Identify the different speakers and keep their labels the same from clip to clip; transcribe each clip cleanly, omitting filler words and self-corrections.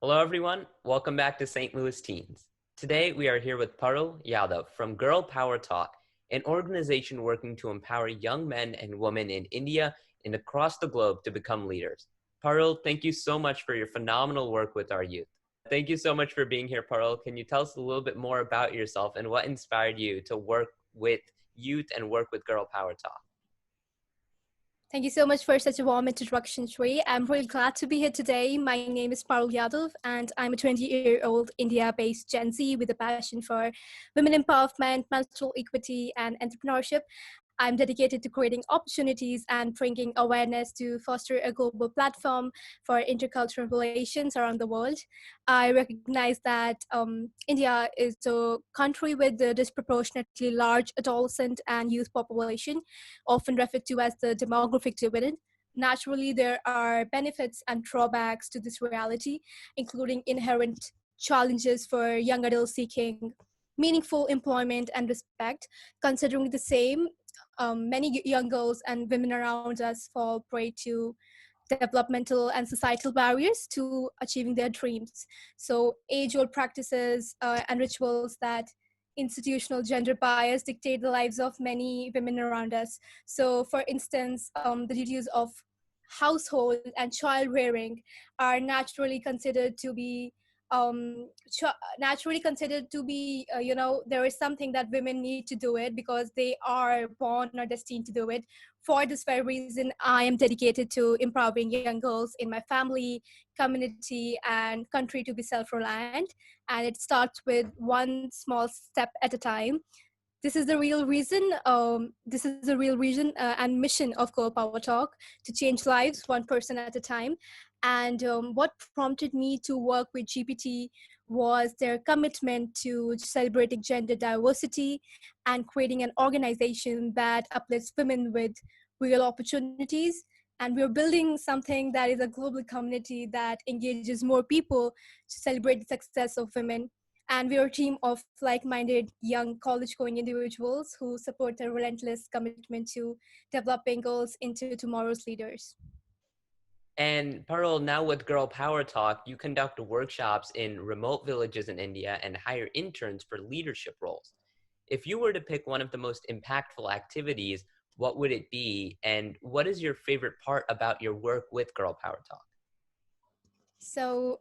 Speaker 1: Hello, everyone. Welcome back to St. Louis Teens. Today, we are here with Parul Yadav from Girl Power Talk, an organization working to empower young men and women in India and across the globe to become leaders. Parul, thank you so much for your phenomenal work with our youth. Thank you so much for being here, Parul. Can you tell us a little bit more about yourself and what inspired you to work with youth and work with Girl Power Talk?
Speaker 2: Thank you so much for such a warm introduction, Shri. I'm really glad to be here today. My name is Parul Yadav, and I'm a 20-year-old India-based Gen Z with a passion for women empowerment, menstrual equity, and entrepreneurship. I'm dedicated to creating opportunities and bringing awareness to foster a global platform for intercultural relations around the world. I recognize that India is a country with a disproportionately large adolescent and youth population, often referred to as the demographic dividend. Naturally, there are benefits and drawbacks to this reality, including inherent challenges for young adults seeking meaningful employment and respect. Considering the same, many young girls and women around us fall prey to developmental and societal barriers to achieving their dreams. So, age old practices and rituals that institutional gender bias dictate the lives of many women around us. So, for instance, the duties of household and child rearing are naturally considered to be there is something that women need to do it because they are born or destined to do it. For this very reason, I am dedicated to empowering young girls in my family, community, and country to be self-reliant. And it starts with one small step at a time. This is the real reason and mission of Girl Power Talk, to change lives one person at a time. And what prompted me to work with GPT was their commitment to celebrating gender diversity and creating an organization that uplifts women with real opportunities. And we're building something that is a global community that engages more people to celebrate the success of women. And we're a team of like-minded young college-going individuals who support a relentless commitment to developing girls into tomorrow's leaders.
Speaker 1: And Parul, now with Girl Power Talk, you conduct workshops in remote villages in India and hire interns for leadership roles. If you were to pick one of the most impactful activities, what would it be? And what is your favorite part about your work with Girl Power Talk?
Speaker 2: So,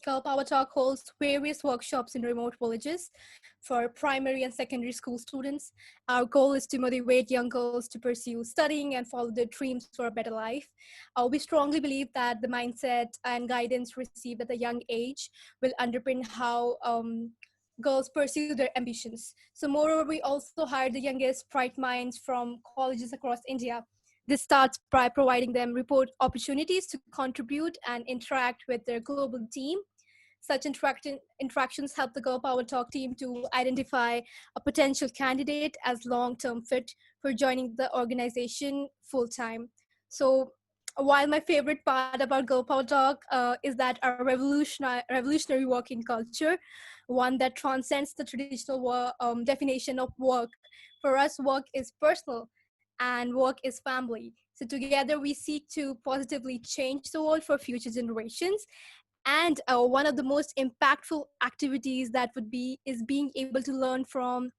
Speaker 2: Girl Power Talk holds various workshops in remote villages for primary and secondary school students. Our goal is to motivate young girls to pursue studying and follow their dreams for a better life. We strongly believe that the mindset and guidance received at a young age will underpin how girls pursue their ambitions. So, moreover, we also hire the youngest bright minds from colleges across India. This starts by providing them report opportunities to contribute and interact with their global team. Such interactions help the Girl Power Talk team to identify a potential candidate as long-term fit for joining the organization full-time. So while my favorite part about Girl Power Talk is that our revolutionary working culture, one that transcends the traditional definition of work. For us, work is personal and work is family. So together we seek to positively change the world for future generations. And one of the most impactful activities that would be is being able to learn from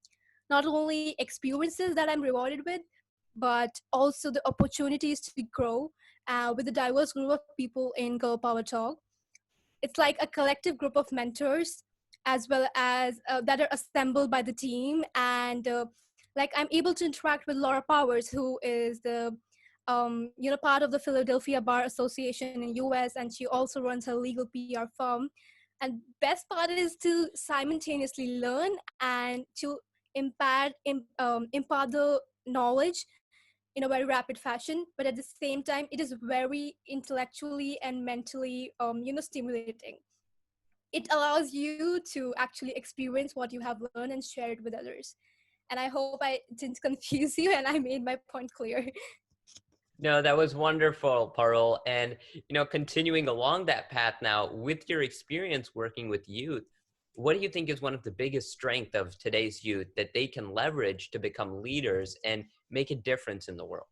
Speaker 2: not only experiences that I'm rewarded with, but also the opportunities to grow with a diverse group of people in Girl Power Talk. It's like a collective group of mentors as well as that are assembled by the team. And like I'm able to interact with Laura Powers, who is the part of the Philadelphia Bar Association in US, and she also runs her legal PR firm. And best part is to simultaneously learn and to impart the knowledge in a very rapid fashion, but at the same time it is very intellectually and mentally stimulating. It allows you to actually experience what you have learned and share it with others. And I hope I didn't confuse you and I made my point clear.
Speaker 1: No, that was wonderful, Parul. And, continuing along that path now, with your experience working with youth, what do you think is one of the biggest strengths of today's youth that they can leverage to become leaders and make a difference in the world?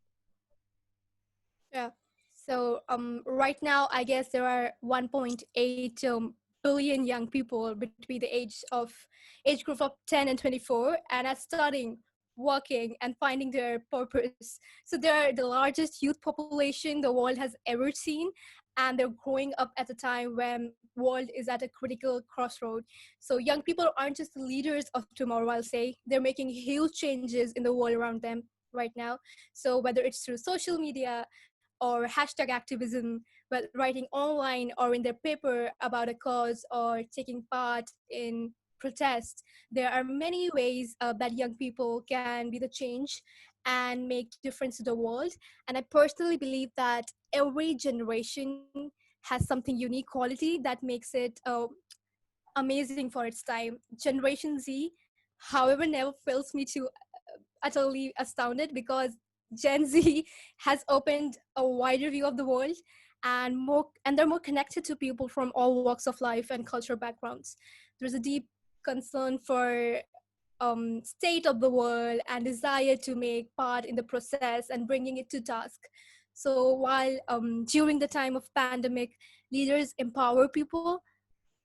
Speaker 2: Yeah. So right now, I guess there are 1.8 billion young people between the age group of 10 and 24 and are studying, working, and finding their purpose. So they're the largest youth population the world has ever seen, and they're growing up at a time when world is at a critical crossroad. So young people aren't just the leaders of tomorrow, I'll say. They're making huge changes in the world around them right now. So whether it's through social media or hashtag activism, but writing online or in their paper about a cause or taking part in protests, there are many ways that young people can be the change and make difference to the world. And I personally believe that every generation has something unique quality that makes it amazing for its time. Generation Z, however, never fails me to utterly astounded because Gen Z has opened a wider view of the world and they're more connected to people from all walks of life and cultural backgrounds. There's a deep concern for state of the world and desire to make part in the process and bringing it to task. So while during the time of pandemic, leaders empower people,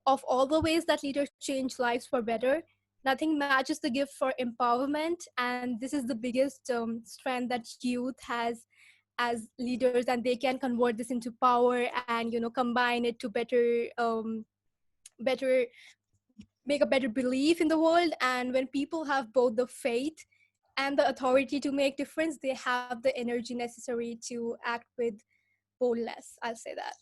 Speaker 2: of all the ways that leaders change lives for better, nothing matches the gift for empowerment. And this is the biggest strength that youth has as leaders, and they can convert this into power and combine it to better make a better belief in the world. And when people have both the faith and the authority to make difference, they have the energy necessary to act with boldness. I'll say that.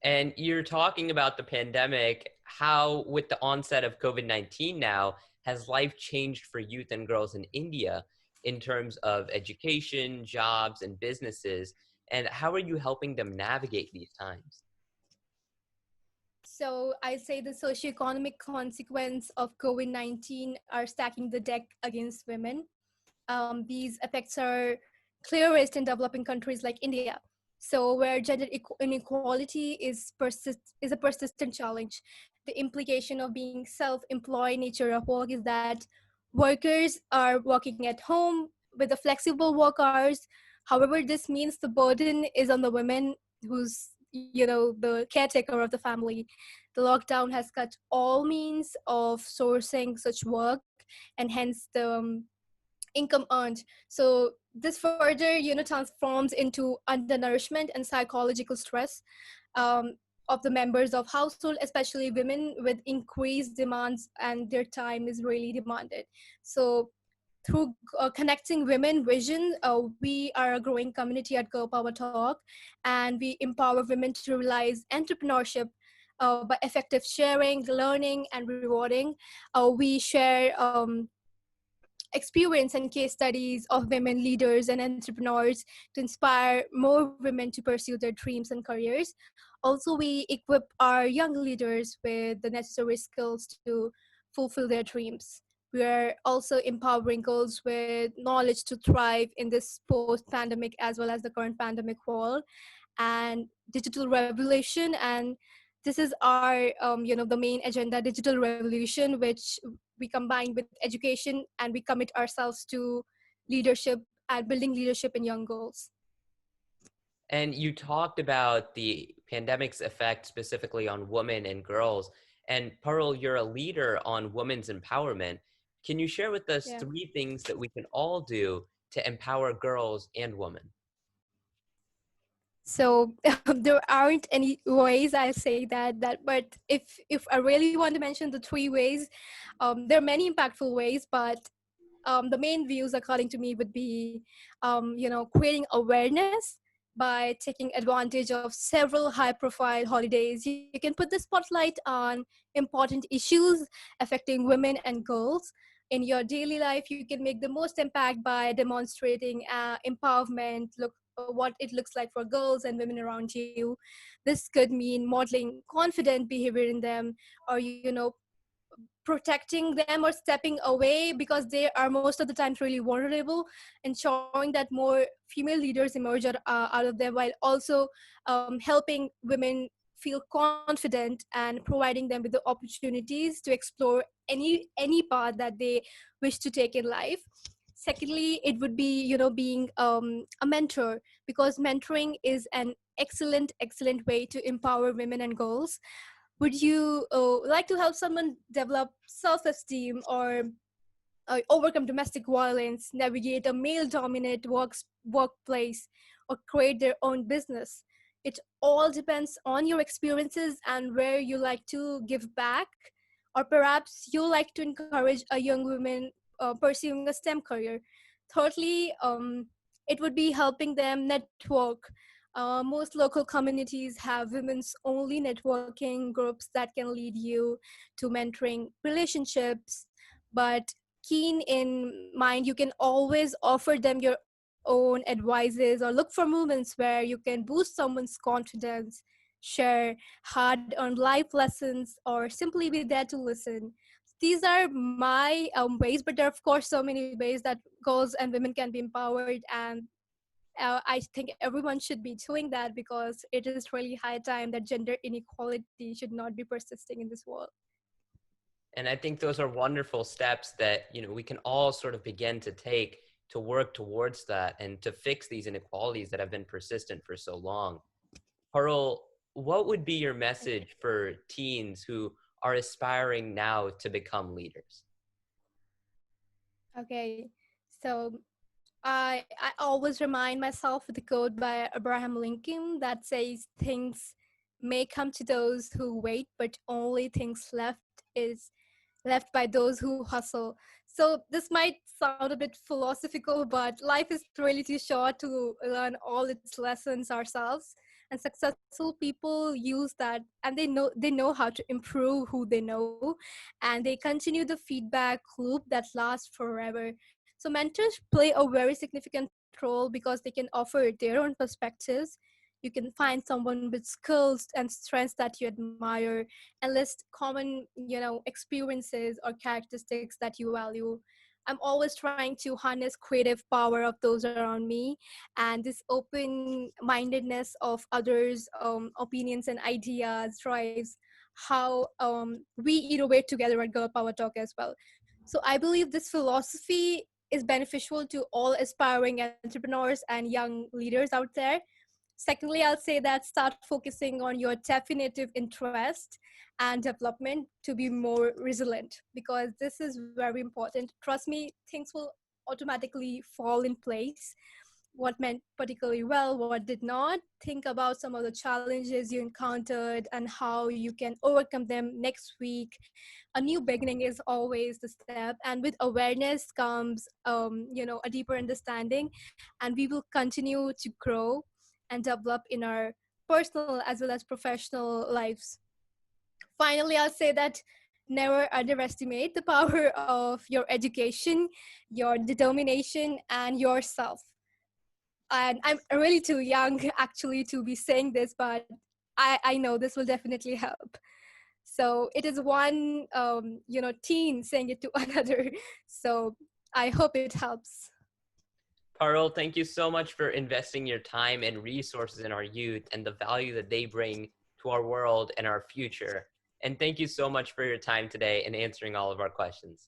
Speaker 1: And you're talking about the pandemic, how with the onset of COVID-19 now, has life changed for youth and girls in India in terms of education, jobs, and businesses? And how are you helping them navigate these times?
Speaker 2: So I say the socioeconomic consequence of COVID-19 are stacking the deck against women. These effects are clearest in developing countries like India. So where gender inequality is a persistent challenge. The implication of being self-employed nature of work is that workers are working at home with the flexible work hours. However, this means the burden is on the women who's the caretaker of the family. The lockdown has cut all means of sourcing such work, and hence the income earned. So this further, transforms into undernourishment and psychological stress um, of the members of household, especially women with increased demands, and their time is really demanded. So through connecting women vision, we are a growing community at Girl Power Talk, and we empower women to realize entrepreneurship by effective sharing, learning, and rewarding. We share experience and case studies of women leaders and entrepreneurs to inspire more women to pursue their dreams and careers. Also, we equip our young leaders with the necessary skills to fulfill their dreams. We are also empowering girls with knowledge to thrive in this post pandemic as well as the current pandemic world and digital revolution. And this is our the main agenda, digital revolution, which we combine with education, and we commit ourselves to leadership and building leadership in young girls.
Speaker 1: And you talked about the pandemic's effect specifically on women and girls. And Parul, you're a leader on women's empowerment. Can you share with us
Speaker 2: Yeah.
Speaker 1: 3 things that we can all do to empower girls and women?
Speaker 2: So there aren't any ways I say that, but if I really want to mention the 3 ways, there are many impactful ways, but the main views according to me would be creating awareness by taking advantage of several high profile holidays. You can put the spotlight on important issues affecting women and girls in your daily life. You can make the most impact by demonstrating empowerment, look what it looks like for girls and women around you. This could mean modeling confident behavior in them, or protecting them or stepping away because they are most of the times really vulnerable, ensuring that more female leaders emerge out of them, while also helping women feel confident and providing them with the opportunities to explore any path that they wish to take in life. Secondly, it would be being a mentor, because mentoring is an excellent way to empower women and girls. Would you like to help someone develop self-esteem or overcome domestic violence, navigate a male-dominant workplace, or create their own business? It all depends on your experiences and where you like to give back, or perhaps you like to encourage a young woman pursuing a STEM career. Thirdly, it would be helping them network. Most local communities have women's only networking groups that can lead you to mentoring relationships, but keen in mind, you can always offer them your own advices or look for moments where you can boost someone's confidence, share hard earned life lessons, or simply be there to listen. These are my ways, but there are, of course, so many ways that girls and women can be empowered. And I think everyone should be doing that because it is really high time that gender inequality should not be persisting in this world.
Speaker 1: And I think those are wonderful steps that, we can all sort of begin to take to work towards that and to fix these inequalities that have been persistent for so long. Parul, what would be your message for teens who are aspiring now to become leaders?
Speaker 2: Okay, so I always remind myself with a quote by Abraham Lincoln that says, "Things may come to those who wait, but only things is left by those who hustle." So this might sound a bit philosophical, but life is really too short to learn all its lessons ourselves. And successful people use that, and they know how to improve who they know, and they continue the feedback loop that lasts forever. So mentors play a very significant role because they can offer their own perspectives. You can find someone with skills and strengths that you admire and list common, experiences or characteristics that you value. I'm always trying to harness creative power of those around me, and this open mindedness of others' opinions and ideas drives how we innovate together at Girl Power Talk as well. So I believe this philosophy is beneficial to all aspiring entrepreneurs and young leaders out there. Secondly, I'll say that start focusing on your definitive interest and development to be more resilient, because this is very important. Trust me, things will automatically fall in place. What meant particularly well, what did not. Think about some of the challenges you encountered and how you can overcome them next week. A new beginning is always the step, and with awareness comes, a deeper understanding, and we will continue to grow and develop in our personal as well as professional lives. Finally, I'll say that never underestimate the power of your education, your determination, and yourself. And I'm really too young actually to be saying this, but I know this will definitely help. So it is one, teen saying it to another. So I hope it helps.
Speaker 1: Parul, thank you so much for investing your time and resources in our youth and the value that they bring to our world and our future. And thank you so much for your time today and answering all of our questions.